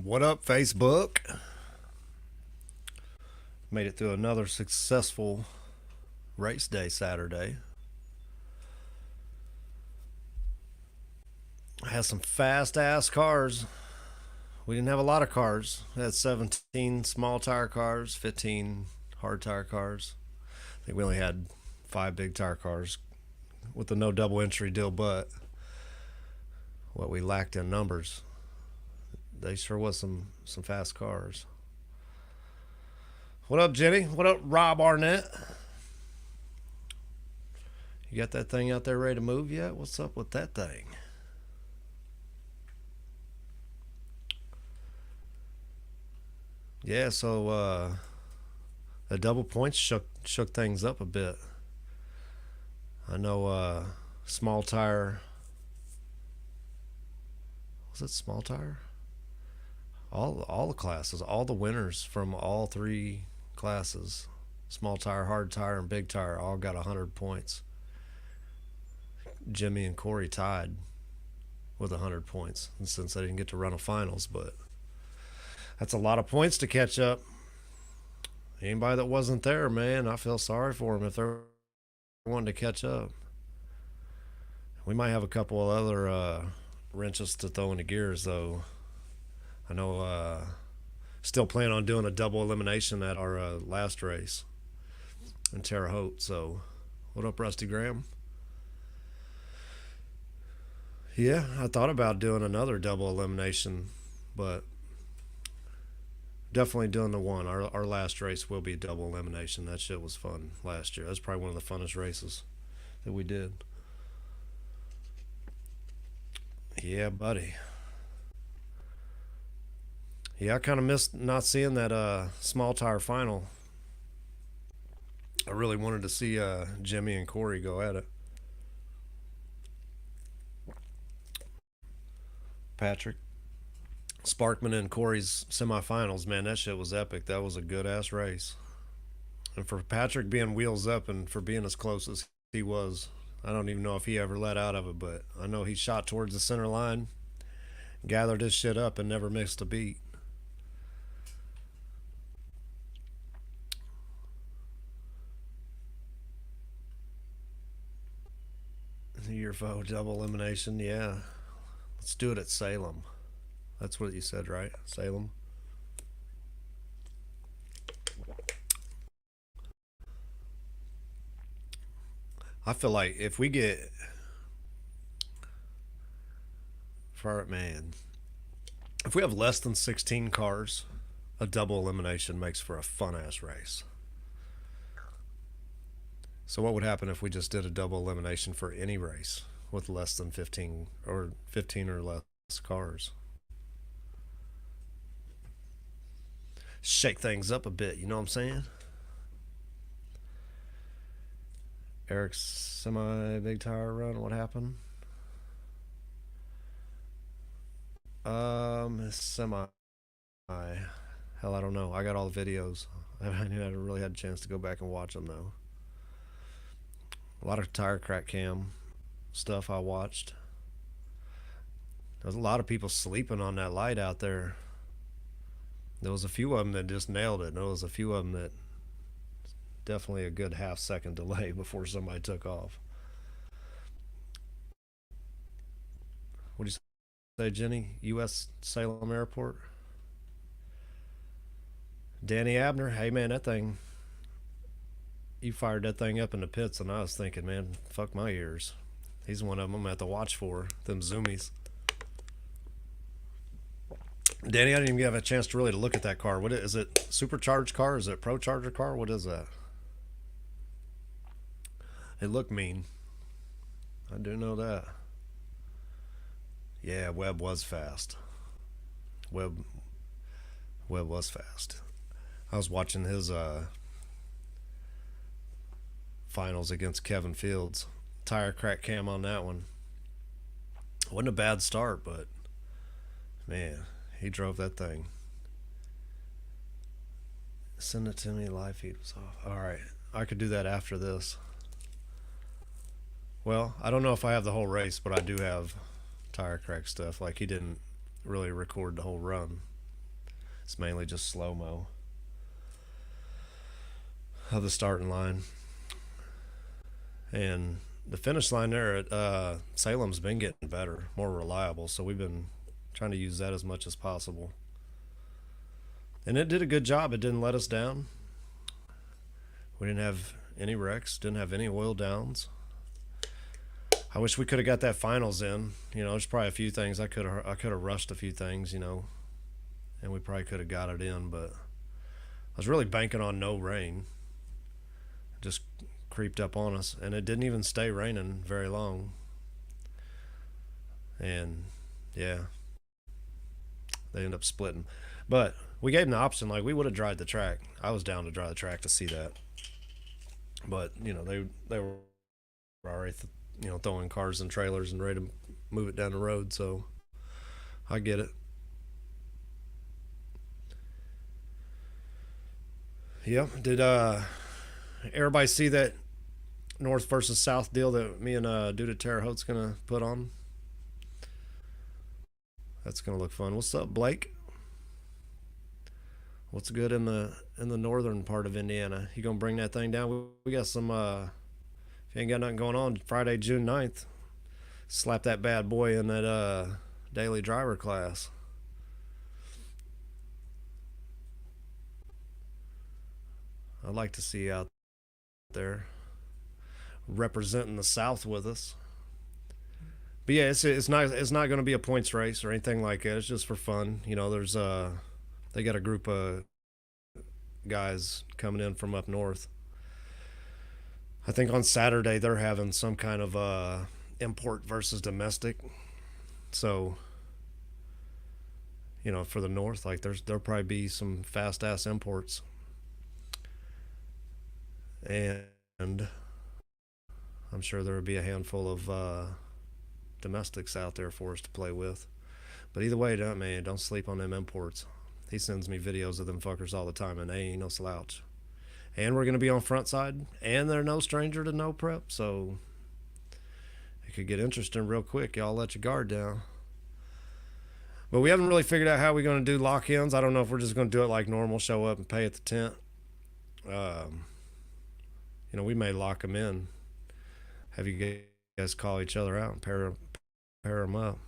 What up, Facebook? Made it through another successful race day Saturday. I had some fast ass cars. We didn't have a lot of cars. We had 17 small tire cars, 15 hard tire cars. I think we only had 5 big tire cars with the no double entry deal, but what we lacked in numbers. They sure was some fast cars. What up, Jenny? What up, Rob Arnett? You got that thing out there ready to move yet? What's up with that thing? Yeah, so the double points shook things up a bit. I know small tire. Was it small tire? All the classes, all the winners from all 3 classes, small tire, hard tire, and big tire, all got 100 points. Jimmy and Corey tied with 100 points, and since they didn't get to run a finals, but that's a lot of points to catch up. Anybody that wasn't there, man, I feel sorry for them if they're wanting to catch up. We might have a couple of other wrenches to throw in the gears, though. I know still plan on doing a double elimination at our last race in Terre Haute. So, what up, Rusty Graham? Yeah, I thought about doing another double elimination, but definitely doing the one. Our last race will be double elimination. That shit was fun last year. That's probably one of the funnest races that we did. Yeah, buddy. Yeah, I kind of missed not seeing that small tire final. I really wanted to see Jimmy and Corey go at it. Patrick, Sparkman and Corey's semifinals, man, that shit was epic. That was a good ass race. And for Patrick being wheels up and for being as close as he was, I don't even know if he ever let out of it, but I know he shot towards the center line, gathered his shit up, and never missed a beat. UFO double elimination, yeah. Let's do it at Salem. That's what you said, right? Salem. I feel like if we get for man, if we have less than 16 cars, a double elimination makes for a fun ass race. So what would happen if we just did a double elimination for any race with less than 15 or less cars? Shake things up a bit, you know what I'm saying? Eric's semi big tire run, what happened? His semi. Hell, I don't know. I got all the videos. I haven't really had a chance to go back and watch them though. A lot of tire crack cam stuff I watched. There's a lot of people sleeping on that light out there. There was a few of them that just nailed it. There was a few of them that definitely a good half-second delay before somebody took off. What do you say, Jenny? U.S. Salem Airport? Danny Abner, hey man, that thing, you fired that thing up in the pits, and I was thinking, man, fuck my ears. He's one of them I'm gonna have to watch for, them zoomies. Danny, I didn't even have a chance to really look at that car. What is it? Supercharged car? Is it Pro Charger car? What is that? It looked mean. I do know that. Yeah, Webb was fast. Webb was fast. I was watching his finals against Kevin Fields. Tire crack cam on that one. Wasn't a bad start, but man, he drove that thing. Send it to me. Live feed was off. All right, I could do that after this. Well, I don't know if I have the whole race, but I do have tire crack stuff. Like, he didn't really record the whole run. It's mainly just slow-mo of the starting line. And the finish line there at Salem's been getting better, more reliable. So we've been trying to use that as much as possible. And it did a good job. It didn't let us down. We didn't have any wrecks, didn't have any oil downs. I wish we could have got that finals in. You know, there's probably a few things I could have rushed a few things, you know, and we probably could have got it in, but I was really banking on no rain. It just creeped up on us, and it didn't even stay raining very long. And yeah, they end up splitting. But we gave them the option, like we would have dried the track. I was down to dry the track to see that. But, you know, they were already throwing cars and trailers and ready to move it down the road, so I get it. Yep. Did everybody see that North versus South deal that me and Dude Terre Haute gonna put on? That's gonna look fun. What's up, Blake? What's good in the northern part of Indiana? You gonna bring that thing down? We got some. If you ain't got nothing going on, Friday, June 9th, slap that bad boy in that daily driver class. I'd like to see you out there representing the South with us. But yeah, it's not going to be a points race or anything like that. It's just for fun. You know, there's they got a group of guys coming in from up north. I think on Saturday they're having some kind of import versus domestic. So, you know, for the north, like there'll probably be some fast ass imports. And I'm sure there would be a handful of domestics out there for us to play with. But either way, don't sleep on them imports. He sends me videos of them fuckers all the time, and they ain't no slouch. And we're going to be on front side, and they're no stranger to no prep, so it could get interesting real quick. Y'all let your guard down. But we haven't really figured out how we're going to do lock-ins. I don't know if we're just going to do it like normal, show up and pay at the tent. You know, we may lock them in. Have you guys call each other out and pair them up.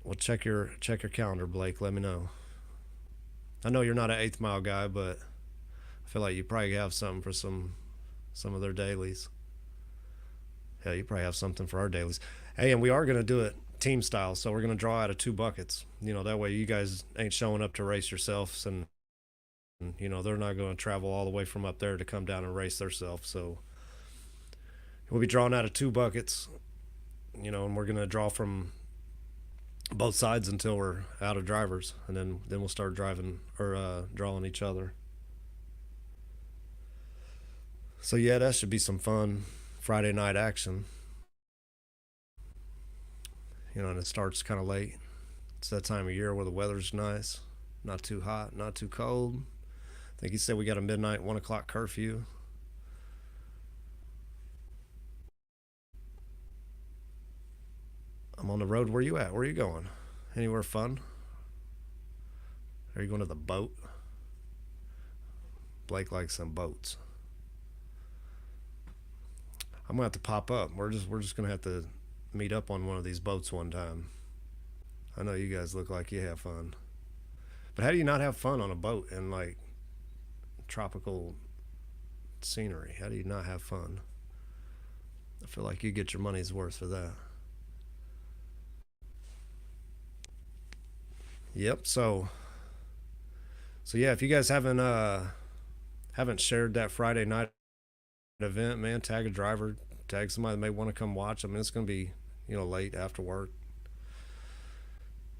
Well, check your calendar, Blake. Let me know. I know you're not an 8th Mile guy, but I feel like you probably have something for some of their dailies. Yeah, you probably have something for our dailies. Hey, and we are going to do it team style, so we're going to draw out of 2 buckets. You know, that way you guys ain't showing up to race yourselves, and you know, they're not going to travel all the way from up there to come down and race themselves. So we'll be drawing out of 2 buckets, you know, and we're going to draw from both sides until we're out of drivers, and then we'll start driving or drawing each other. So yeah, that should be some fun Friday night action. You know, and it starts kind of late. It's that time of year where the weather's nice, not too hot, not too cold. I think he said we got a midnight 1 o'clock curfew. I'm on the road. Where you at? Where are you going? Anywhere fun? Are you going to the boat? Blake likes some boats. I'm gonna have to pop up. We're just gonna have to meet up on one of these boats one time. I know you guys look like you have fun, but how do you not have fun on a boat in like tropical scenery? How do you not have fun? I feel like you get your money's worth for that. Yep. So yeah, if you guys haven't shared that Friday night event, man, tag a driver, tag somebody that may want to come watch. I mean, it's gonna be, you know, late after work.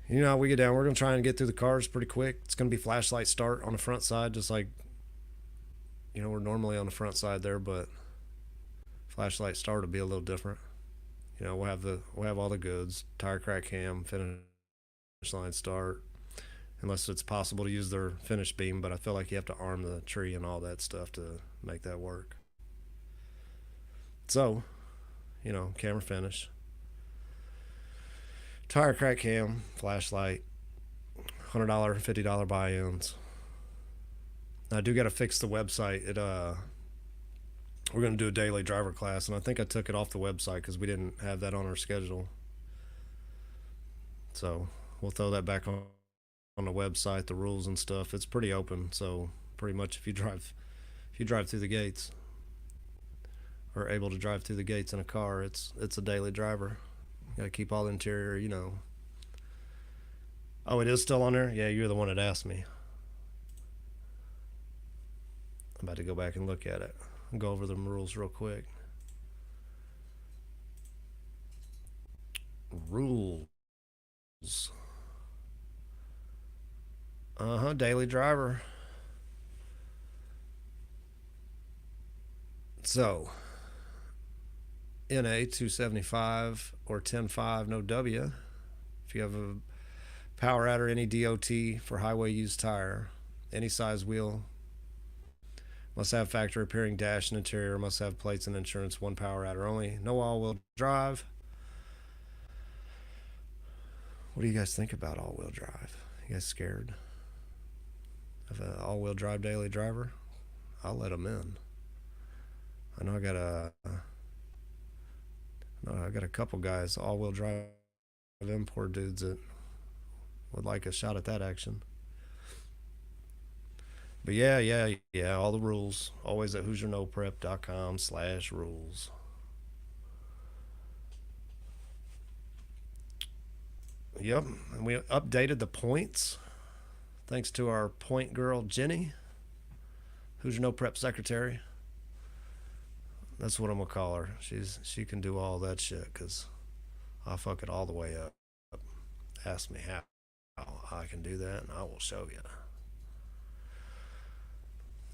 You know how we get down. We're gonna try and get through the cars pretty quick. It's gonna be flashlight start on the front side, just like, you know, we're normally on the front side there, but flashlight start will be a little different. You know, we'll have all the goods, tire crack cam, finish line start, unless it's possible to use their finish beam, but I feel like you have to arm the tree and all that stuff to make that work. So, you know, camera finish. Tire crack cam, flashlight, $100, $50 buy-ins. I do got to fix the website. We're going to do a daily driver class, and I think I took it off the website because we didn't have that on our schedule. So we'll throw that back on the website, the rules and stuff. It's pretty open, so pretty much if you drive through the gates or able to drive through the gates in a car, it's a daily driver. You got to keep all the interior, you know. Oh, it is still on there? Yeah, you're the one that asked me. I'm about to go back and look at it and go over the rules real quick. Rules. Daily driver. So, NA 275 or 10.5, no W. If you have a power out or any DOT for highway used tire, any size wheel, must have factory appearing dash and interior, must have plates and insurance, one power out or only, no all-wheel drive. What do you guys think about all-wheel drive? You guys scared of an all-wheel drive daily driver? I'll let them in. I know I got a couple guys, all-wheel drive import dudes that would like a shot at that action. But yeah, all the rules. Always at HoosierNoPrep.com/rules. Yep, and we updated the points thanks to our point girl, Jenny, Hoosier No Prep secretary. That's what I'm going to call her. She can do all that shit because I'll fuck it all the way up. Ask me how I can do that, and I will show you.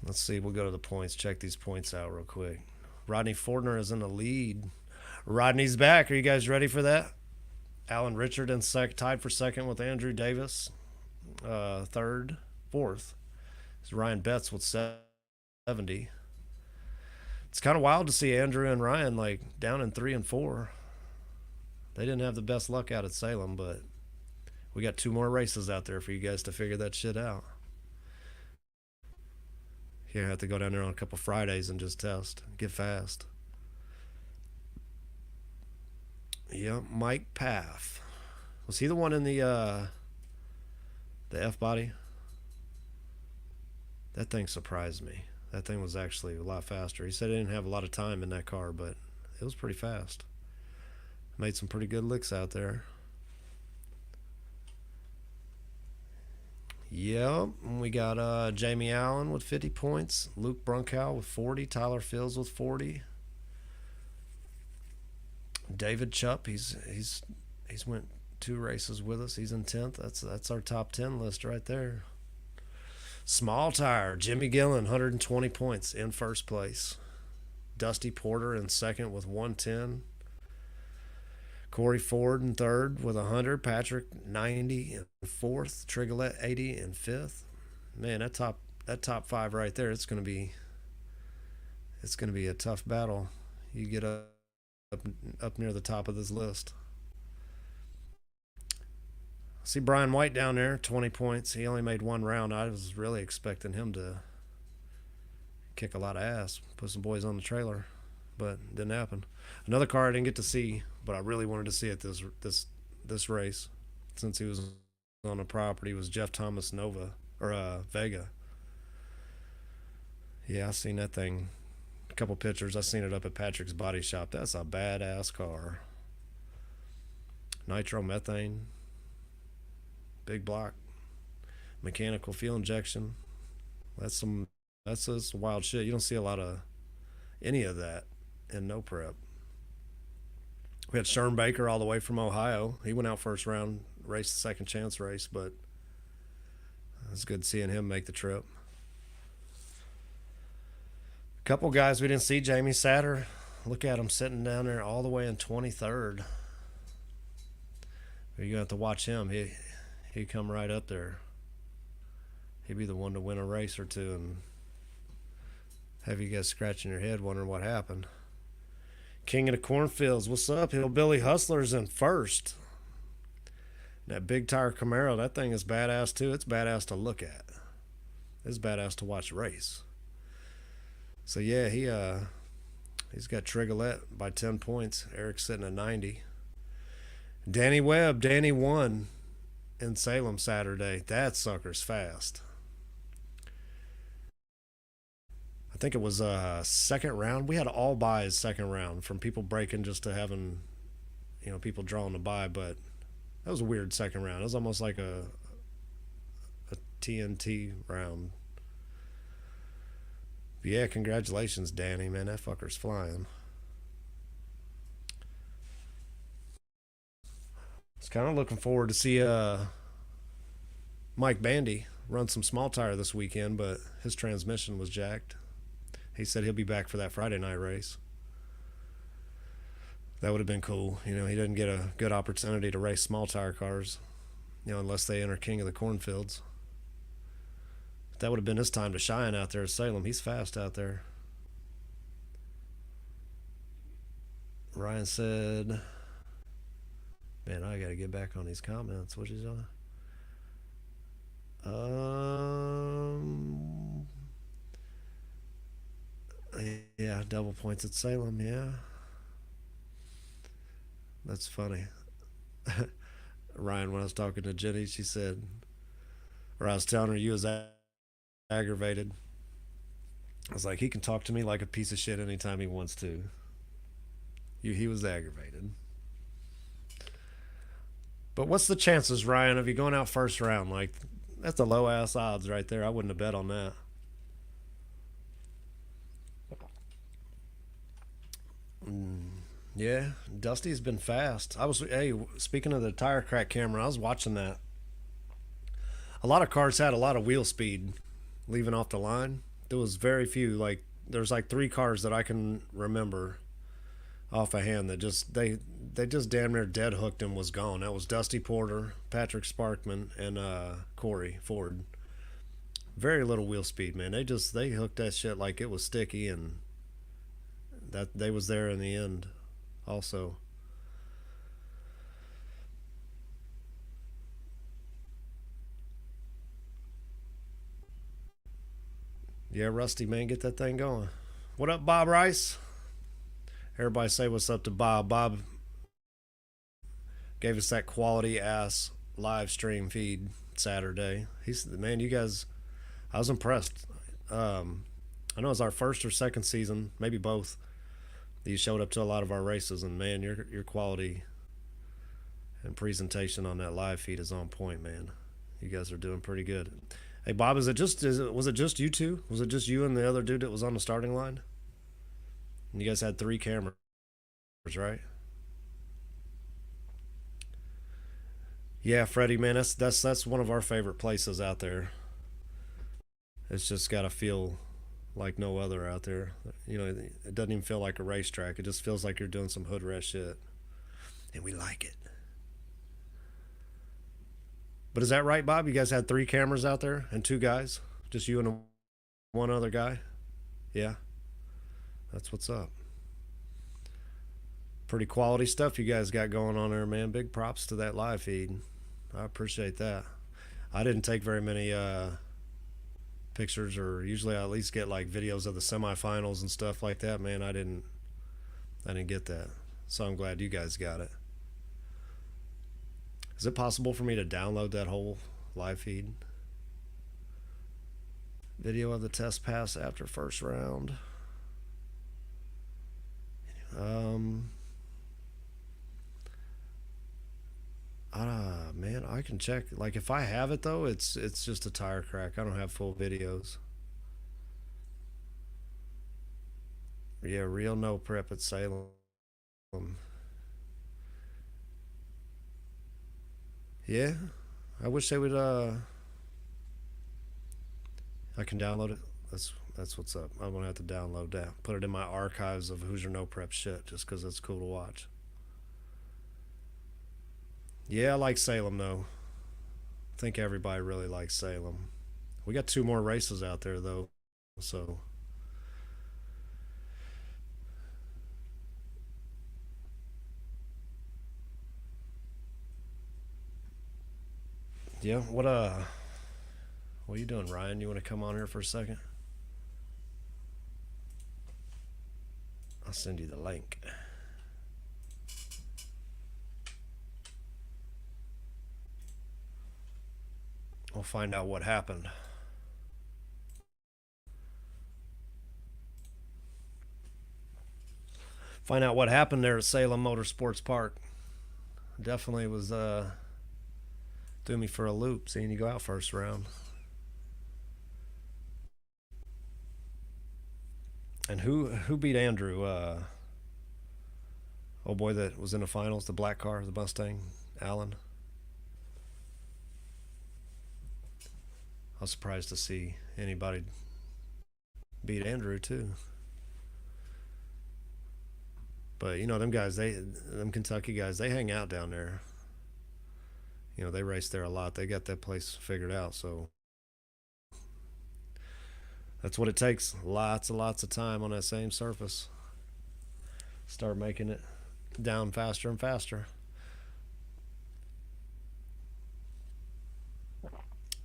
Let's see. We'll go to the points. Check these points out real quick. Rodney Fordner is in the lead. Rodney's back. Are you guys ready for that? Alan Richard in tied for second with Andrew Davis. Third. Fourth is Ryan Betts with 70. It's kind of wild to see Andrew and Ryan like down in 3 and 4. They didn't have the best luck out at Salem, but we got 2 more races out there for you guys to figure that shit out. You have to go down there on a couple Fridays and just test. Get fast. Yep, Mike Paff. Was he the one in the F-body? That thing surprised me. That thing was actually a lot faster. He said he didn't have a lot of time in that car, but it was pretty fast. Made some pretty good licks out there. Yep, we got Jamie Allen with 50 points, Luke Brunkow with 40, Tyler Fields with 40, David Chupp. He's went 2 races with us. He's in 10th. That's our top 10 list right there. Small tire, Jimmy Gillen, 120 points in first place. Dusty Porter in second with 110. Corey Ford in third with 100. Patrick 90 in fourth. Trigolette 80 in fifth. Man, that top 5 right there. It's gonna be a tough battle. You get up near the top of this list. See Brian White down there, 20 points. He only made 1 round. I was really expecting him to kick a lot of ass, put some boys on the trailer, but it didn't happen. Another car I didn't get to see, but I really wanted to see it this race, since he was on the property, was Jeff Thomas Vega. Yeah, I seen that thing. A couple pictures. I seen it up at Patrick's body shop. That's a badass car. Nitromethane. Big block. Mechanical fuel injection. That's some wild shit. You don't see a lot of any of that in no prep. We had Sherm Baker all the way from Ohio. He went out first round, raced the second chance race, but it's good seeing him make the trip. A couple guys we didn't see. Jamie Satter. Look at him sitting down there all the way in 23rd. You're going to have to watch him. He'd come right up there. He'd be the one to win a race or two and have you guys scratching your head wondering what happened. King of the Cornfields. What's up? Hillbilly Hustlers in first. That big tire Camaro, that thing is badass too. It's badass to look at. It's badass to watch race. So yeah, he's got Trigolette by 10 points. Eric's sitting at 90. Danny won in Salem Saturday. That sucker's fast. I think it was a second round. We had all buys second round, from people breaking just to having, people drawing to buy. But that was a weird second round. It was almost like a TNT round. But yeah, congratulations, Danny, man. That fucker's flying. I was kind of looking forward to see Mike Bandy run some small tire this weekend, but his transmission was jacked. He said he'll be back for that Friday night race. That would have been cool. He didn't get a good opportunity to race small tire cars, unless they enter King of the Cornfields. That would have been his time to shine out there at Salem. He's fast out there. Ryan said, man, I got to get back on these comments. What is on? Yeah, double points at Salem. Yeah, that's funny. Ryan, when I was talking to Jenny, she said, or I was telling her you was aggravated. I was like, he can talk to me like a piece of shit anytime he wants to. He was aggravated. But what's the chances, Ryan, of you going out first round? Like, that's the low ass odds right there. I wouldn't have bet on that. Yeah, Dusty's been fast. Speaking of the tire crack camera, I was watching that. A lot of cars had a lot of wheel speed leaving off the line. There was very few. Like, there's like 3 cars that I can remember off a hand that they just damn near dead hooked and was gone. That was Dusty Porter, Patrick Sparkman, and Corey Ford. Very little wheel speed, man. They hooked that shit like it was sticky, and that they was there in the end also. Yeah, Rusty, man, get that thing going. What up, Bob Rice? Everybody say what's up to Bob. Bob gave us that quality ass live stream feed Saturday. Man, you guys, I was impressed. I know it's our first or second season, maybe both. You showed up to a lot of our races, and man, your quality and presentation on that live feed is on point, man. You guys are doing pretty good. Hey, Bob, was it just you two? Was it just you and the other dude that was on the starting line? And you guys had 3 cameras, right? Yeah, Freddie, man, that's one of our favorite places out there. It's just got to feel like no other out there. It doesn't even feel like a racetrack. It just feels like you're doing some hood rat shit, and we like it. But is that right, Bob? You guys had 3 cameras out there and 2 guys, just you and one other guy? Yeah, that's what's up. Pretty quality stuff you guys got going on there, man. Big props to that live feed. I appreciate that. I didn't take very many pictures, or usually I at least get like videos of the semifinals and stuff like that. Man, I didn't get that. So I'm glad you guys got it. Is it possible for me to download that whole live feed? Video of the test pass after first round. Man, I can check. Like, if I have it though, it's just a tire crack. I don't have full videos. Yeah, real no prep at Salem. Yeah, I wish they would. I can download it. That's what's up. I'm gonna have to download that. Put it in my archives of Hoosier no prep shit, just because it's cool to watch. Yeah, I like Salem though. I think everybody really likes Salem. We got 2 more races out there though, so. Yeah. What are you doing, Ryan? You want to come on here for a second? I'll send you the link. We'll find out what happened. Find out what happened there at Salem Motorsports Park. Definitely was threw me for a loop seeing you go out first round. And who beat Andrew? Oh boy, that was in the finals, the black car, the Mustang, Allen. I was surprised to see anybody beat Andrew too. But you know them guys, them Kentucky guys, they hang out down there. You know they race there a lot. They got that place figured out. So that's what it takes. Lots and lots of time on that same surface. Start making it down faster and faster.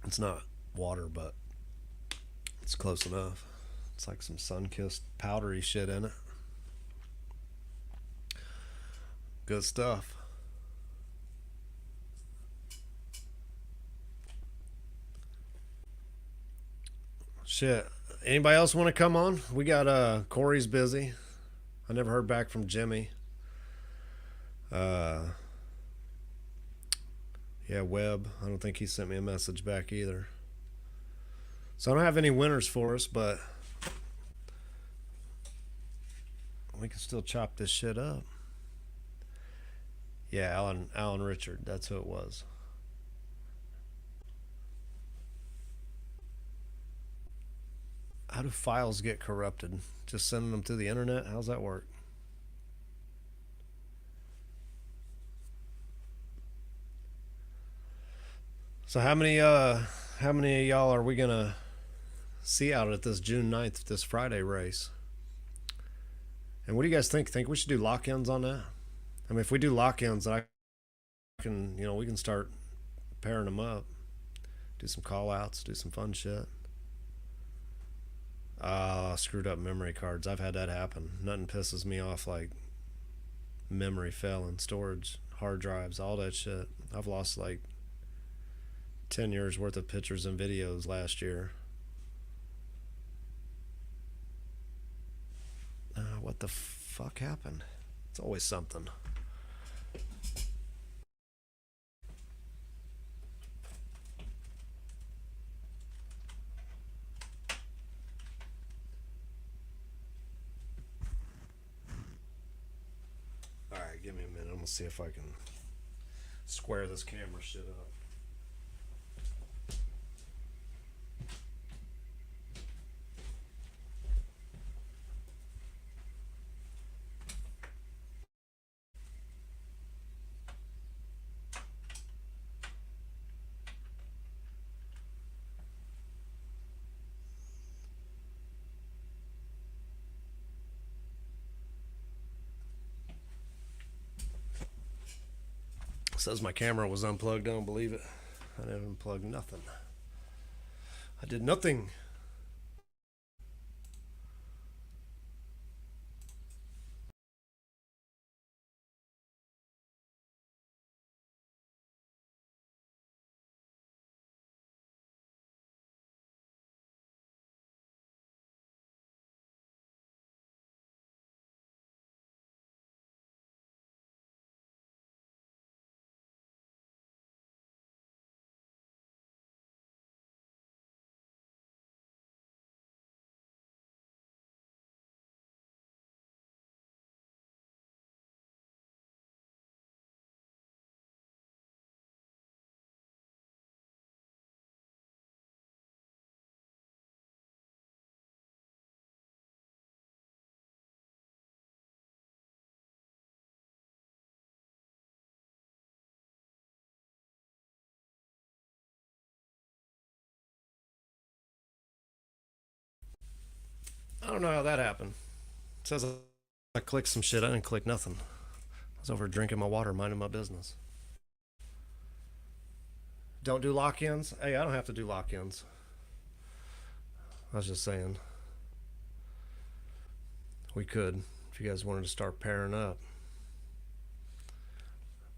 It's not water, but it's close enough. It's like some sun-kissed powdery shit in it. Good stuff. Shit. Anybody else want to come on? We got Corey's busy. I never heard back from Jimmy. Yeah, Webb. I don't think he sent me a message back either. So I don't have any winners for us, but we can still chop this shit up. Yeah, Alan Richard. That's who it was. How do files get corrupted? Just sending them through the internet? How's that work? So how many of y'all are we gonna see out at this June 9th, this Friday race? And what do you guys think? Think we should do lock-ins on that? I mean, if we do lock-ins, I can, we can start pairing them up, do some call-outs, do some fun shit. Screwed up memory cards. I've had that happen. Nothing pisses me off like memory failing, storage, hard drives, all that shit. I've lost like 10 years worth of pictures and videos last year. What the fuck happened? It's always something. Alright, give me a minute. I'm gonna see if I can square this camera shit up. Says my camera was unplugged. I don't believe it. I didn't unplug nothing. I did nothing. I don't know how that happened. It says I clicked some shit. I didn't click nothing. I was over drinking my water, minding my business. Don't do lock-ins. Hey, I don't have to do lock-ins. I was just saying we could if you guys wanted to start pairing up.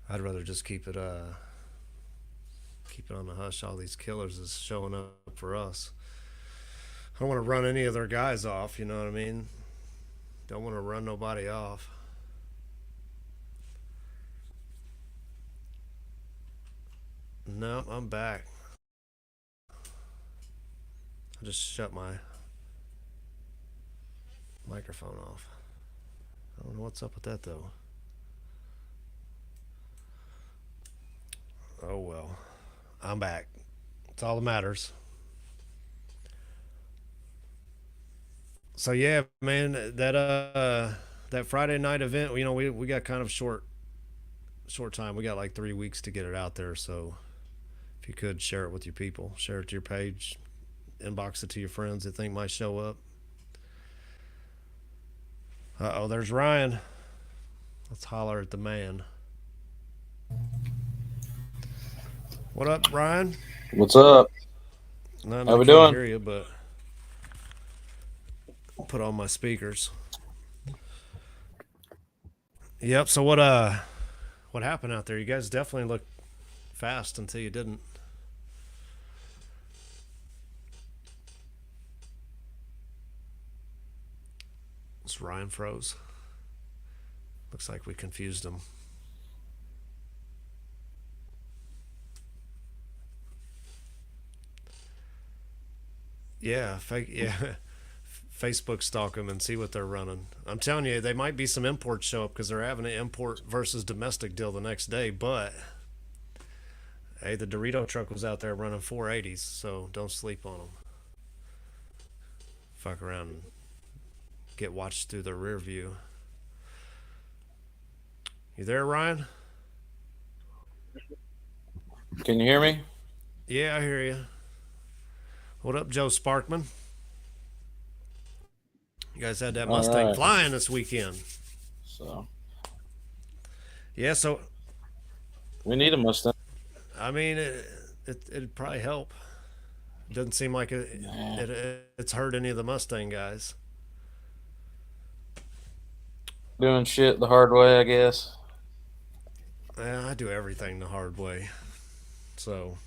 I'd rather just keep it on the hush. All these killers is showing up for us. I don't want to run any of their guys off. You know what I mean? Don't want to run nobody off. No, I'm back. I just shut my microphone off. I don't know what's up with that though. Oh well. I'm back. It's all that matters. So yeah, man, that Friday night event, we got kind of short time. We got like 3 weeks to get it out there, so if you could share it with your people, share it to your page, inbox it to your friends that think might show up. Uh-oh, there's Ryan. Let's holler at the man. What up, Ryan? What's up? No, How we I can't doing? hear you, but I'll put on my speakers. Yep. So what happened out there? You guys definitely looked fast until you didn't. This Ryan froze. Looks like we confused him. Yeah, Facebook stalk them and see what they're running. I'm telling you, they might be some imports show up because they're having an import versus domestic deal the next day. But hey, the Dorito truck was out there running 480s, so don't sleep on them. Fuck around and get watched through the rear view. You there, Ryan? Can you hear me? Yeah, I hear you. What up, Joe Sparkman? You guys had that All Mustang right. flying this weekend. So Yeah, so we need a Mustang. I mean, it'd probably help. Doesn't seem like it's hurt any of the Mustang guys. Doing shit the hard way, I guess. Yeah, I do everything the hard way, so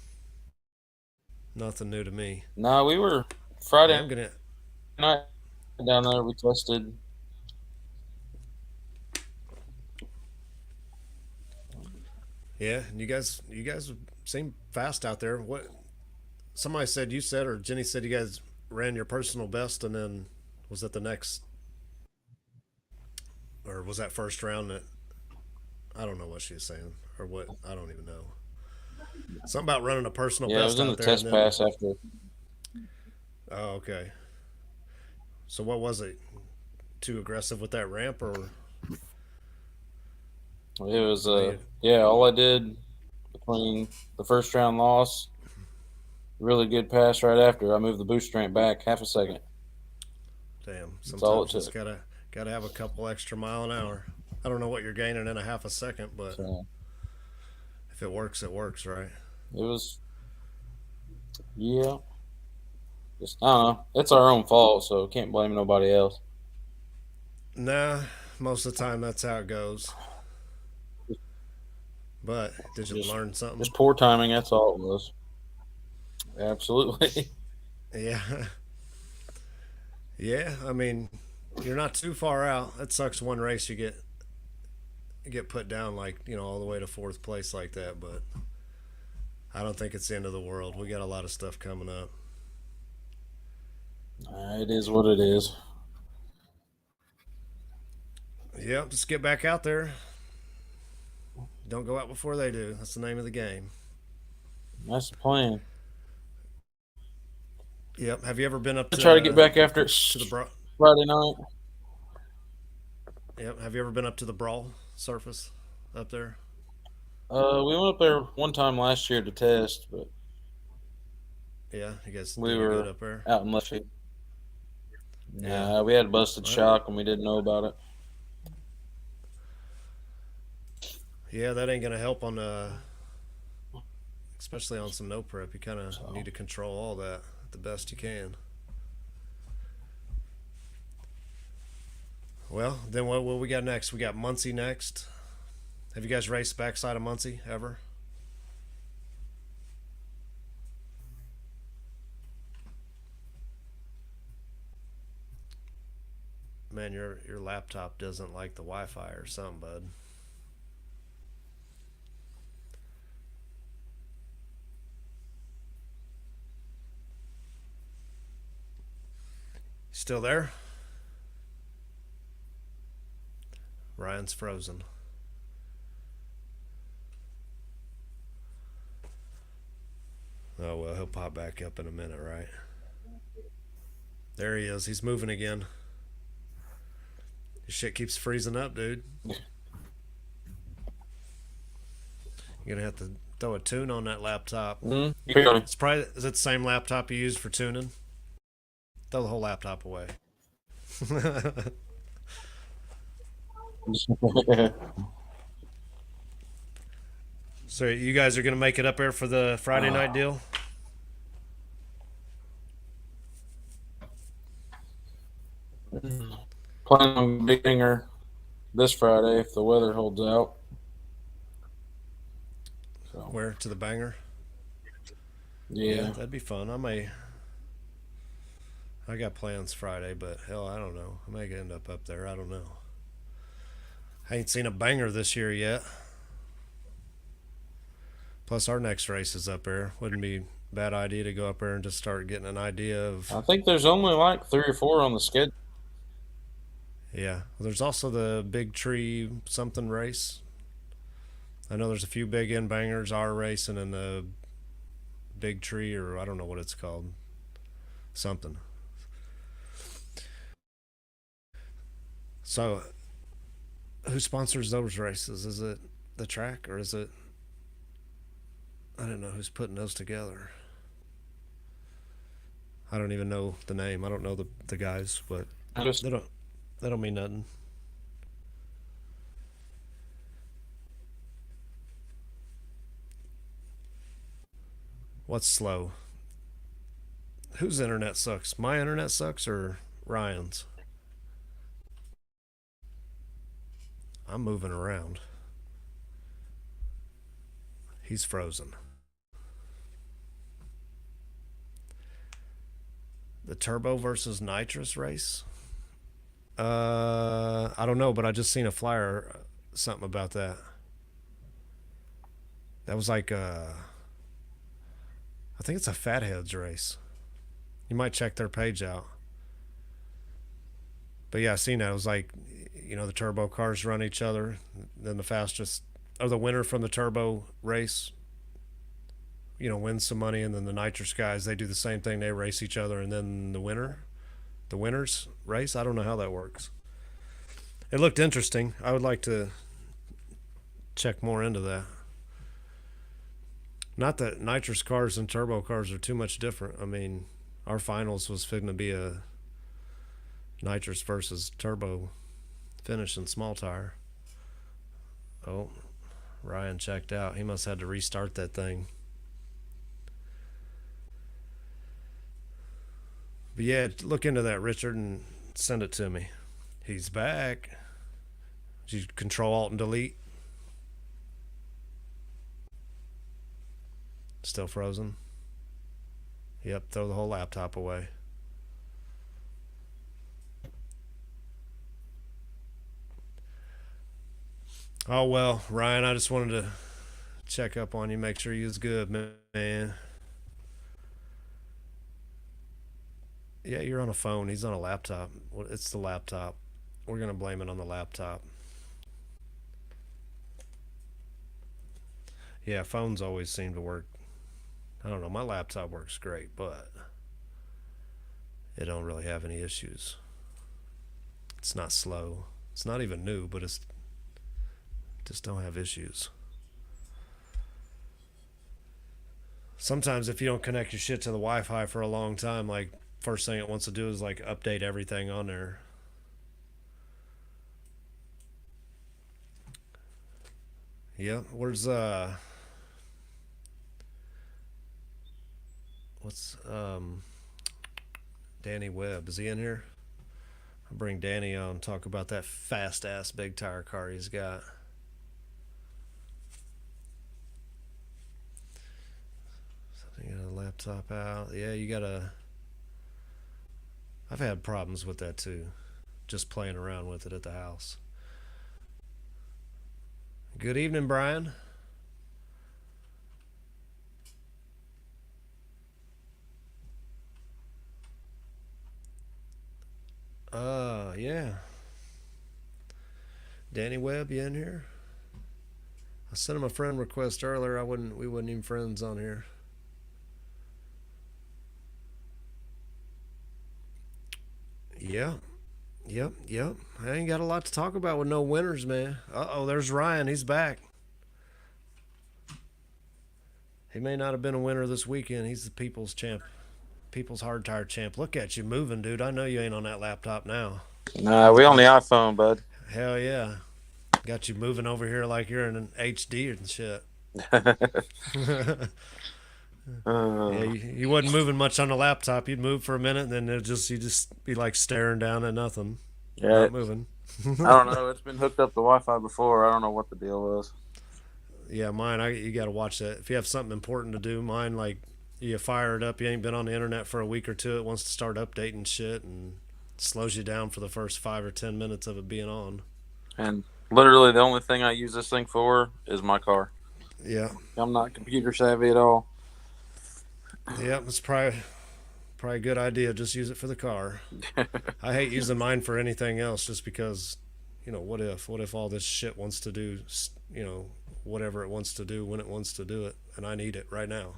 nothing new to me. Nah, we were Hey, Friday I'm gonna. night down there. We tested. Yeah, and you guys seem fast out there. What somebody said you said, or Jenny said you guys ran your personal best, and then was that the next, or was that first round that I don't know what she was saying, or what I don't even know. Something about running a personal Yeah, it best was in the out there, and test then pass after. oh okay. So what was it? Too aggressive with that ramp, or It was I mean, yeah. All I did between the first round loss, really good pass right after. I moved the boost ramp back half a second. damn. That's all it Sometimes just took. gotta have a couple extra mile an hour. I don't know what you're gaining in a half a second, but So if it works, right? it was yeah. Just I don't know. It's our own fault, so can't blame nobody else. Nah, most of the time that's how it goes. But did you Just learn something? just poor timing. That's all it was. Absolutely. Yeah, yeah. I mean, you're not too far out. It sucks one race you get put down like all the way to fourth place like that, but I don't think it's the end of the world. We got a lot of stuff coming up. It is what it is. Yep, just get back out there. Don't go out before they do. That's the name of the game. That's the plan. Yep. Have you ever been up I try to get back after it to the bra? Friday night. Yep. Have you ever been up to the brawl surface up there? We went up there one time last year to test, but Yeah. You guys we doing good were up there? out in left field. Yeah. Nah, we had a busted Well, shock and we didn't know about it. yeah, that ain't gonna help on especially on some no prep. You kind of need to control all that the best you can. Well, then what we got next? We got Muncie next. Have you guys raced backside of Muncie ever? Man, your laptop doesn't like the Wi-Fi or something, bud. Still there? Ryan's frozen. Oh well, he'll pop back up in a minute, right? There he is. He's moving again. Your shit keeps freezing up, dude. You're gonna have to throw a tune on that laptop. Mm-hmm. It's probably is it the same laptop you use for tuning? Throw the whole laptop away. So you guys are gonna make it up there for the Friday night deal? Planning on Big Dinger this Friday if the weather holds out. So, Where to the Banger? yeah. That'd be fun. I got plans Friday, but hell, I don't know. I may end up there. I don't know. I ain't seen a Banger this year yet. Plus, our next race is up there. Wouldn't be a bad idea to go up there and just start getting an idea of. I think there's only like 3 or 4 on the schedule. Yeah. Well, there's also the Big Tree something race. I know there's a few big end bangers, our racing, and the Big Tree, or I don't know what it's called. Something. So, who sponsors those races? Is it the track or is it? I don't know who's putting those together. I don't even know the name. I don't know the guys, but they don't mean nothing. What's slow? Whose internet sucks? My internet sucks or Ryan's? I'm moving around. He's frozen. The turbo versus nitrous race? I don't know, but I just seen a flyer, something about that. That was like, I think it's a Fatheads race. You might check their page out. But yeah, I seen that. It was like, the turbo cars run each other. Then the fastest, or the winner from the turbo race, wins some money. And then the nitrous guys, they do the same thing. They race each other. And then the winners race. I don't know how that works. It looked interesting. I would like to check more into that. Not that nitrous cars and turbo cars are too much different. I mean, our finals was fitting to be a nitrous versus turbo finish in small tire. Oh, Ryan checked out. He must have had to restart that thing. But yeah, look into that, Richard, and send it to me. He's back. Did you Control Alt and Delete? Still frozen? Yep, throw the whole laptop away. Oh, well, Ryan, I just wanted to check up on you, make sure you was good, man. Yeah, you're on a phone. He's on a laptop. It's the laptop. We're going to blame it on the laptop. Yeah, phones always seem to work. I don't know. My laptop works great, but it don't really have any issues. It's not slow. It's not even new, but it's just don't have issues. Sometimes if you don't connect your shit to the Wi-Fi for a long time, like first thing it wants to do is like update everything on there. Yeah, where's what's Danny Webb? Is he in here? I'll bring Danny on. Talk about that fast ass big tire car he's got. You got a laptop out. Yeah, you gotta. I've had problems with that too. Just playing around with it at the house. Good evening, Brian. Yeah. Danny Webb, you in here? I sent him a friend request earlier. We wasn't even friends on here. Yeah. Yep. I ain't got a lot to talk about with no winners, man. Uh-oh, there's Ryan. He's back. He may not have been a winner this weekend. He's the people's champ. People's hard tire champ. Look at you moving, dude. I know you ain't on that laptop now. Nah, we on the iPhone, bud. Hell yeah. Got you moving over here like you're in an HD and shit. Yeah, you wasn't moving much on the laptop. You'd move for a minute, and then you just be like staring down at nothing, yeah, not moving. I don't know. It's been hooked up to Wi-Fi before. I don't know what the deal was. Yeah, mine. You got to watch that. If you have something important to do, mine like you fire it up. You ain't been on the internet for a week or two. It wants to start updating shit and slows you down for the first 5 or 10 minutes of it being on. And literally, the only thing I use this thing for is my car. Yeah, I'm not computer savvy at all. Yeah, it's probably a good idea. Just use it for the car. I hate using mine for anything else, just because, what if all this shit wants to do, whatever it wants to do when it wants to do it, and I need it right now.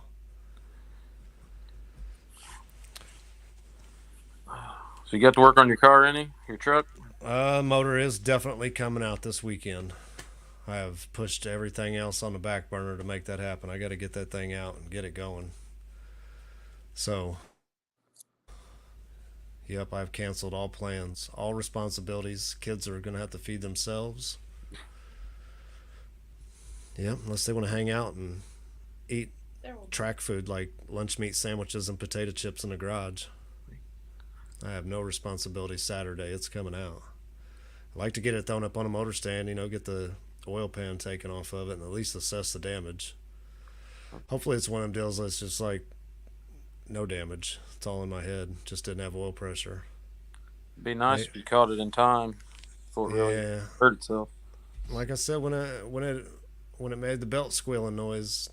So you got to work on your car, your truck? Motor is definitely coming out this weekend. I have pushed everything else on the back burner to make that happen. I got to get that thing out and get it going. So, yep, I've canceled all plans, all responsibilities. Kids are going to have to feed themselves. Yep, unless they want to hang out and eat track food like lunch meat sandwiches and potato chips in the garage. I have no responsibility Saturday. It's coming out. I like to get it thrown up on a motor stand, get the oil pan taken off of it and at least assess the damage. Hopefully it's one of them deals that's just like, no damage. It's all in my head. Just didn't have oil pressure. It'd be nice if you caught it in time before it really hurt itself. Like I said, when it made the belt squealing noise,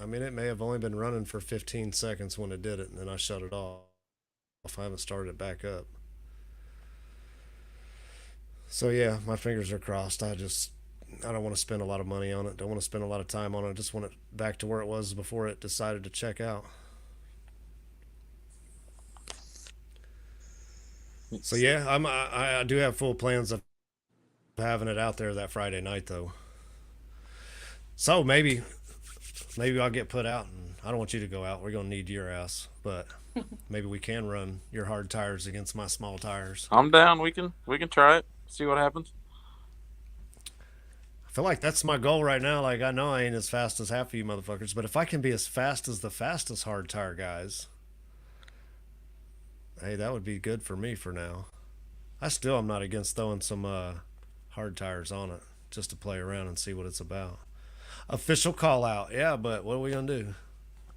I mean, it may have only been running for 15 seconds when it did it, and then I shut it off. I haven't started it back up. So yeah, my fingers are crossed. I don't want to spend a lot of money on it. Don't want to spend a lot of time on it. I just want it back to where it was before it decided to check out. So yeah, I do have full plans of having it out there that Friday night though. So maybe I'll get put out, and I don't want you to go out. We're gonna need your ass, but maybe we can run your hard tires against my small tires. I'm down. We can try it. See what happens. I feel like that's my goal right now. Like, I know I ain't as fast as half of you motherfuckers, but if I can be as fast as the fastest hard tire guys, hey, that would be good for me for now. I still am not against throwing some hard tires on it just to play around and see what it's about. Official call out. Yeah, but what are we going to do?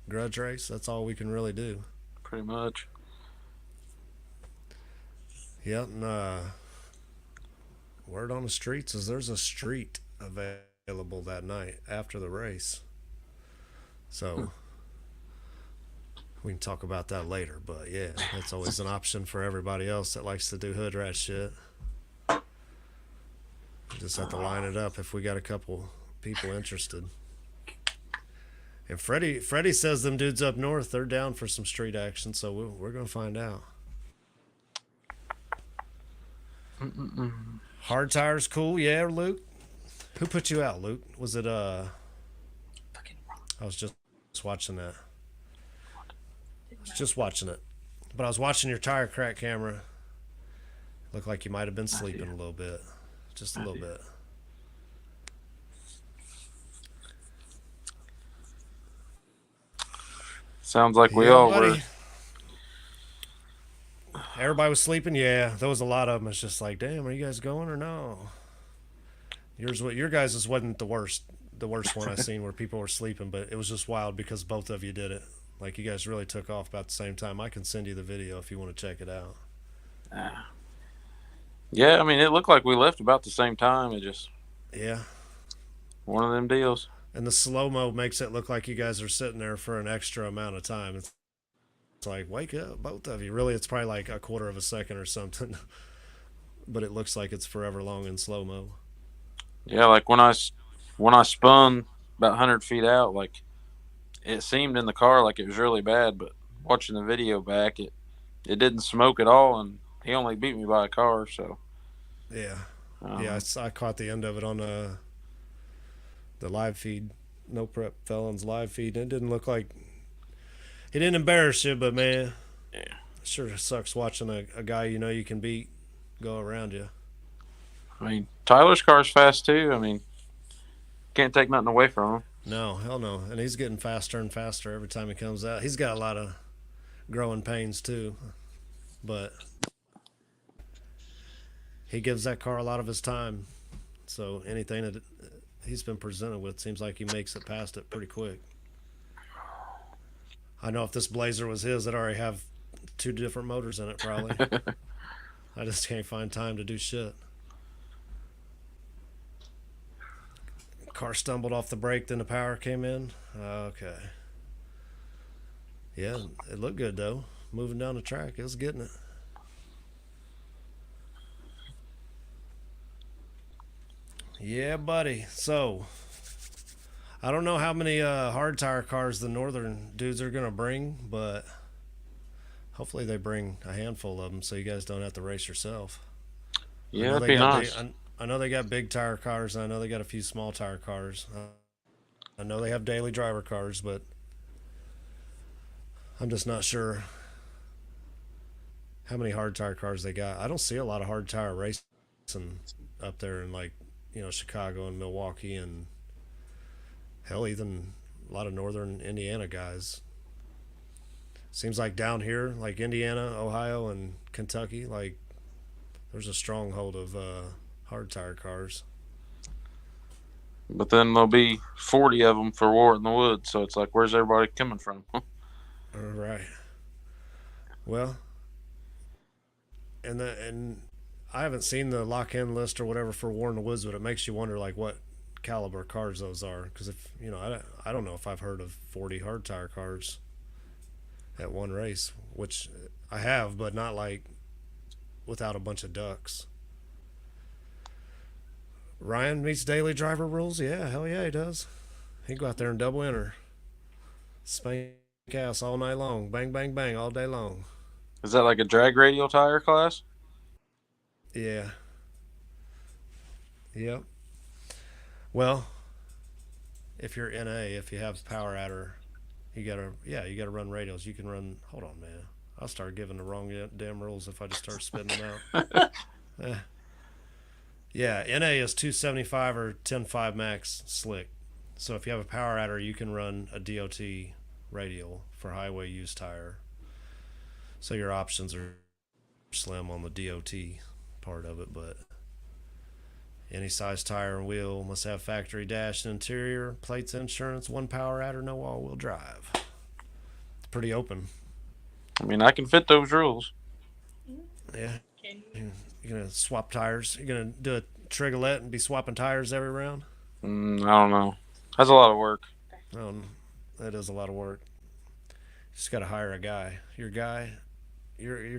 Grudge race? That's all we can really do. Pretty much. Yep. And, word on the streets is there's a street available that night after the race. So we can talk about that later, but yeah, that's always an option for everybody else that likes to do hood rat shit. Just have to line it up if we got a couple people interested. And Freddie says them dudes up north, they're down for some street action, so we're gonna find out. Hard tires cool, yeah, Luke. Who put you out, Luke? Was it I was just watching that. Just watching it. But I was watching your tire crack camera. Looked like you might have been sleeping a little bit. Just a little bit. Sounds like we Yeah, all were. buddy. Everybody was sleeping. Yeah, there was a lot of them. It's just like, damn, are you guys going or no? Your guys' wasn't the worst. The worst one I seen where people were sleeping, but it was just wild because both of you did it. Like you guys really took off about the same time. I can send you the video if you want to check it out. Ah. Yeah, I mean, it looked like we left about the same time. It just Yeah, one of them deals. and the slow mo makes it look like you guys are sitting there for an extra amount of time. It's like wake up, both of you. Really, it's probably like a quarter of a second or something, but it looks like it's forever long in slow mo. Yeah, like when I spun about 100 feet out, like it seemed in the car like it was really bad, but watching the video back, it didn't smoke at all, and he only beat me by a car. So Yeah, yeah. um, I caught the end of it on the live feed, no prep felons live feed. It didn't look like he didn't embarrass you, but man, yeah, it sure sucks watching a guy you know you can beat go around you. I mean Tyler's car's fast too. I mean can't take nothing away from him. No, hell no. And he's getting faster and faster every time he comes out. He's got a lot of growing pains too, but he gives that car a lot of his time. So anything that he's been presented with seems like he makes it past it pretty quick. I know if this Blazer was his, it'd already have two different motors in it probably. I just can't find time to do shit. Car stumbled off the brake, then the power came in. Okay. Yeah, it looked good though. Moving down the track, it was getting it. Yeah, buddy. So, I don't know how many hard tire cars the northern dudes are going to bring, but hopefully they bring a handful of them so you guys don't have to race yourself. I Yeah, know that'd they be got big. nice. I know they got big tire cars, and I know they got a few small tire cars. I know they have daily driver cars, but I'm just not sure how many hard tire cars they got. I don't see a lot of hard tire racing up there in like Chicago and Milwaukee and hell even a lot of northern Indiana guys. Seems like down here, like Indiana, Ohio, and Kentucky, like there's a stronghold of hard tire cars. But then there'll be 40 of them for War in the Woods. So it's like, where's everybody coming from? All right. Well, and I haven't seen the lock-in list or whatever for War in the Woods, but it makes you wonder like what caliber cars those are. Because if I don't know if I've heard of 40 hard tire cars at one race, which I have, but not like without a bunch of ducks. Ryan meets daily driver rules. Yeah, hell yeah, he does. He go out there and double enter, spank ass all night long, bang bang bang all day long. Is that like a drag radial tire class? Yeah. Yep. Well, if you're NA, if you have power adder, you gotta run radials. You can run. Hold on, man. I'll start giving the wrong damn rules if I just start spitting them out. Eh. Yeah, NA is 275 or 10.5 max slick. So if you have a power adder, you can run a DOT radial for highway use tire. So your options are slim on the DOT part of it, but any size tire and wheel must have factory dash and interior, plates, insurance, one power adder, no all-wheel drive. It's pretty open. I mean, I can fit those rules. Yeah. You're gonna swap tires. You're gonna do a trigolette and be swapping tires every round. I don't know. That's a lot of work. That is a lot of work. You just gotta hire a guy. Your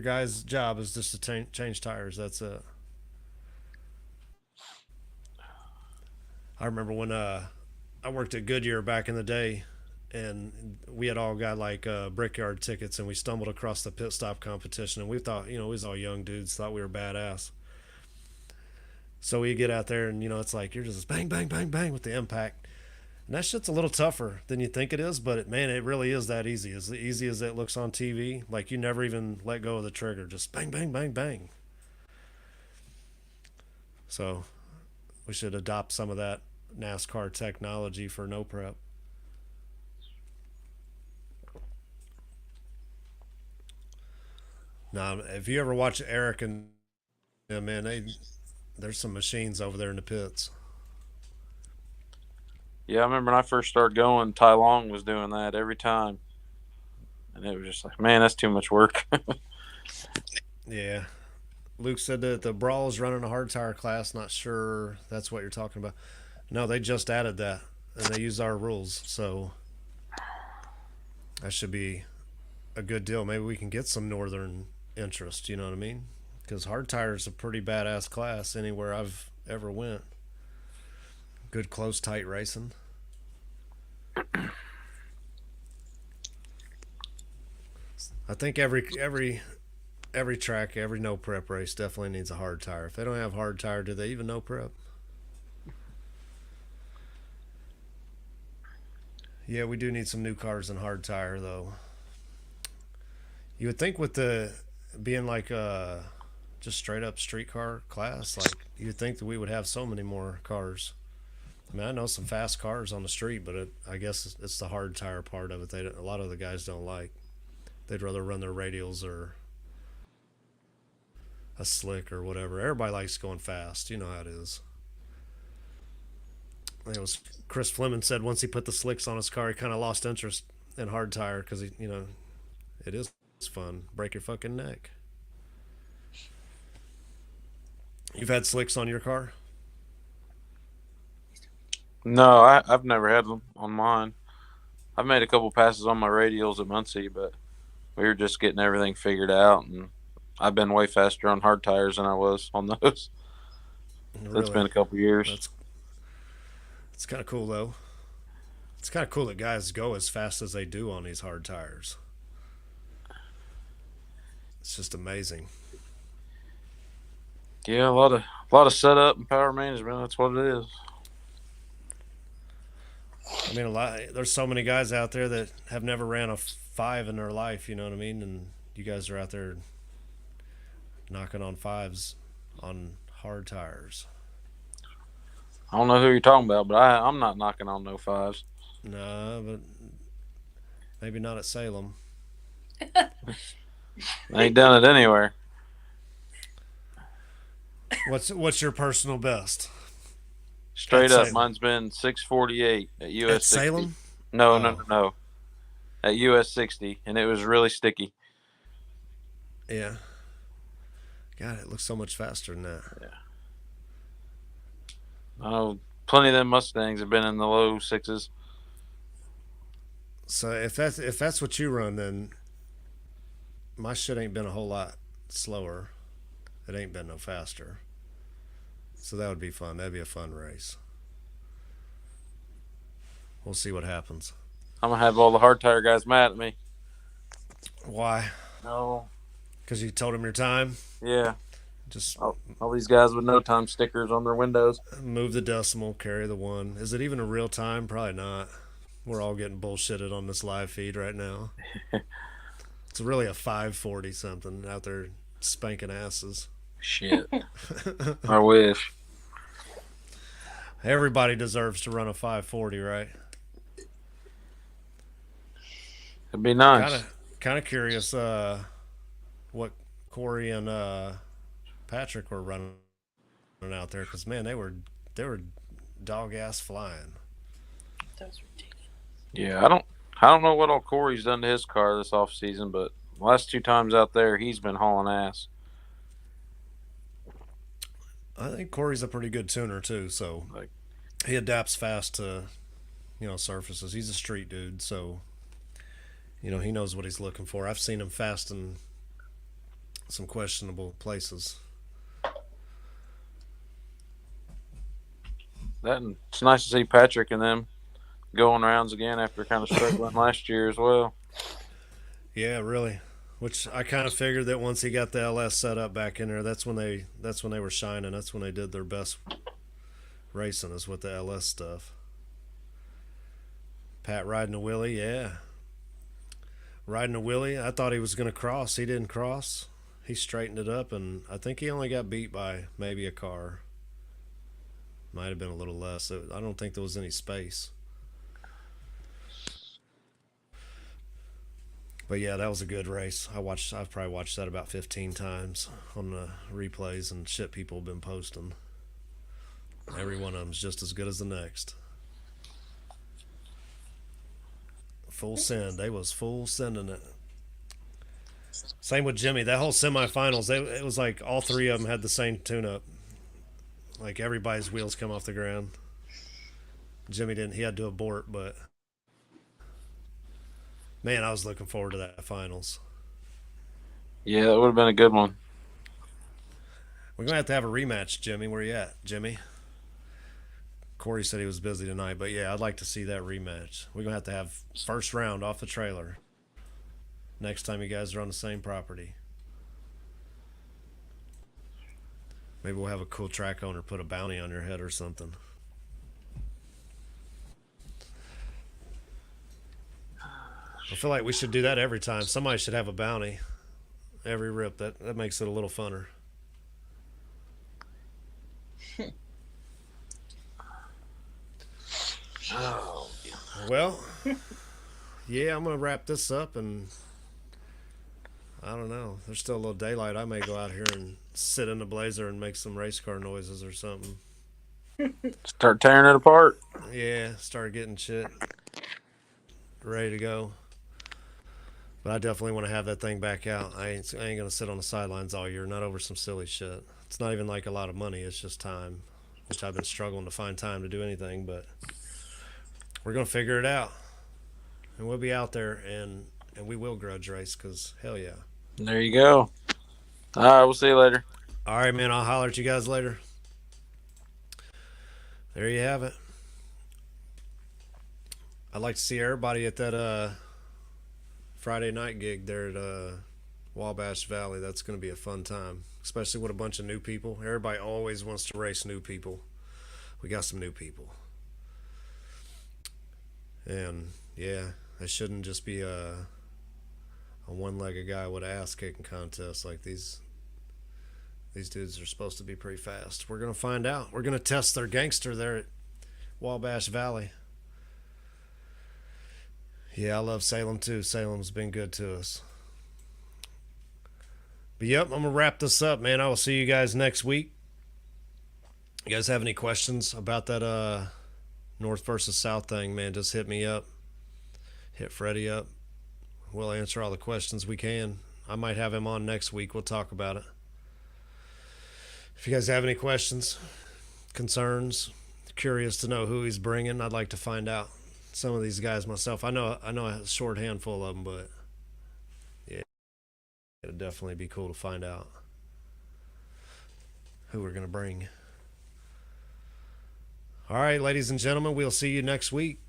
guy's job is just to change tires. That's it. I remember when I worked at Goodyear back in the day, and we had all got like brickyard tickets, and we stumbled across the pit stop competition, and we thought, we was all young dudes, thought we were badass. So we get out there, and it's like you're just bang, bang, bang, bang with the impact, and that shit's a little tougher than you think it is, but man, it really is that easy. As easy as it looks on TV. Like you never even let go of the trigger, just bang, bang, bang, bang. So we should adopt some of that NASCAR technology for no prep. Now, if you ever watch Eric and yeah, man, there's some machines over there in the pits. Yeah, I remember when I first started going, Tai Long was doing that every time, and it was just like, man, that's too much work. Yeah. Luke said that the Brawl is running a hard tire class. Not sure that's what you're talking about. No, they just added that, and they use our rules, so that should be a good deal. Maybe we can get some northern interest. You know what I mean? Because hard tire is a pretty badass class anywhere I've ever went. Good close tight racing. I think every track, every no prep race definitely needs a hard tire. If they don't have hard tire, do they even no prep? Yeah, we do need some new cars and hard tire though. You would think with the being like just straight up street car class, like you'd think that we would have so many more cars. I mean, I know some fast cars on the street, but I guess it's the hard tire part of it. A lot of the guys don't like. They'd rather run their radials or a slick or whatever. Everybody likes going fast. You know how it is. I think it was Chris Fleming said once he put the slicks on his car, he kind of lost interest in hard tire because it is fun. Break your fucking neck. You've had slicks on your car? No, I've never had them on mine. I've made a couple passes on my radials at Muncie, but we were just getting everything figured out, and I've been way faster on hard tires than I was on those. So it's Really? been a couple years. It's kind of cool though. It's kind of cool that guys go as fast as they do on these hard tires. It's just amazing. Yeah, a lot of setup and power management. That's what it is. I mean, there's so many guys out there that have never ran a five in their life. You know what I mean? And you guys are out there knocking on fives on hard tires. I don't know who you're talking about, but I'm not knocking on no fives. Nah, but maybe not at Salem. I ain't done it anywhere. What's your personal best? Straight At up, Salem. mine's been 648 at At US 60. Salem? No, no, Oh, no, no. At US 60, and it was really sticky. yeah. God, it looks so much faster than that. Yeah. I know plenty of them Mustangs have been in the low sixes. So if that's what you run, then my shit ain't been a whole lot slower. It ain't been no faster. So that would be fun. That'd be a fun race. We'll see what happens. I'm gonna have all the hard tire guys mad at me. Why? No. Because you told them your time. Yeah. Just All these guys with no time stickers on their windows. move the decimal, carry the one. Is it even a real time? Probably not. We're all getting bullshitted on this live feed right now. It's really a 540 something out there spanking asses. Shit. I wish. Everybody deserves to run a 540, right? It'd be nice. Kind of curious what Corey and Patrick were running out there because man, they were dog ass flying. That was ridiculous. Yeah, I don't know what all Corey's done to his car this off season, but the last two times out there he's been hauling ass. I think Corey's a pretty good tuner too, so Like, he adapts fast to surfaces. He's a street dude, so he knows what he's looking for. I've seen him fast in some questionable places. that and it's nice to see Patrick and them going rounds again after kind of struggling last year as well. Yeah, really. Which I kind of figured that once he got the LS set up back in there, that's when they were shining. That's when they did their best racing is with the LS stuff. Pat riding a wheelie, yeah. Riding a wheelie, I thought he was going to cross. He didn't cross. He straightened it up, and I think he only got beat by maybe a car. Might have been a little less. I don't think there was any space. But But yeah, that was a good race. I've probably watched that about 15 times on the replays and shit people have been posting. Every one of them's just as good as the next. Full send. They was full sending it. Same with Jimmy. That whole semifinals, it was like all three of them had the same tune-up. Like everybody's wheels come off the ground. Jimmy didn't. He had to abort, but man, I was looking forward to that finals. Yeah, that would have been a good one. We're gonna have a rematch, Jimmy. Where you at, Jimmy? Corey said he was busy tonight, but yeah, I'd like to see that rematch. We're gonna have first round off the trailer. Next time you guys are on the same property. Maybe we'll have a cool track owner put a bounty on your head or something. I feel like we should do that every time. Somebody should have a bounty every rip. That makes it a little funner. Oh. Well, yeah, I'm going to wrap this up, and I don't know. There's still a little daylight. I may go out here and sit in the blazer and make some race car noises or something. Start tearing it apart. Yeah, start getting shit ready to go. But I definitely want to have that thing back out. I ain't going to sit on the sidelines all year, not over some silly shit. It's not even like a lot of money. It's just time, which I've been struggling to find time to do anything. But we're going to figure it out. And we'll be out there, and we will grudge race because hell yeah. There you go. All right, we'll see you later. All right, man. I'll holler at you guys later. There you have it. I'd like to see everybody at that Friday night gig there at Wabash Valley. That's going to be a fun time, especially with a bunch of new people. Everybody always wants to race new people. We got some new people. And, yeah, it shouldn't just be a one-legged guy with an ass-kicking contest. Like these dudes are supposed to be pretty fast. We're going to find out. We're going to test their gangster there at Wabash Valley. Yeah, I love Salem too. Salem's been good to us. But yep, I'm going to wrap this up, man. I will see you guys next week. You guys have any questions about that North versus South thing, man, just hit me up. Hit Freddie up. We'll answer all the questions we can. I might have him on next week. We'll talk about it. If you guys have any questions, concerns, curious to know who he's bringing, I'd like to find out. Some of these guys myself. I know a short handful of them, but yeah, it'd definitely be cool to find out who we're going to bring. All right, ladies and gentlemen, we'll see you next week.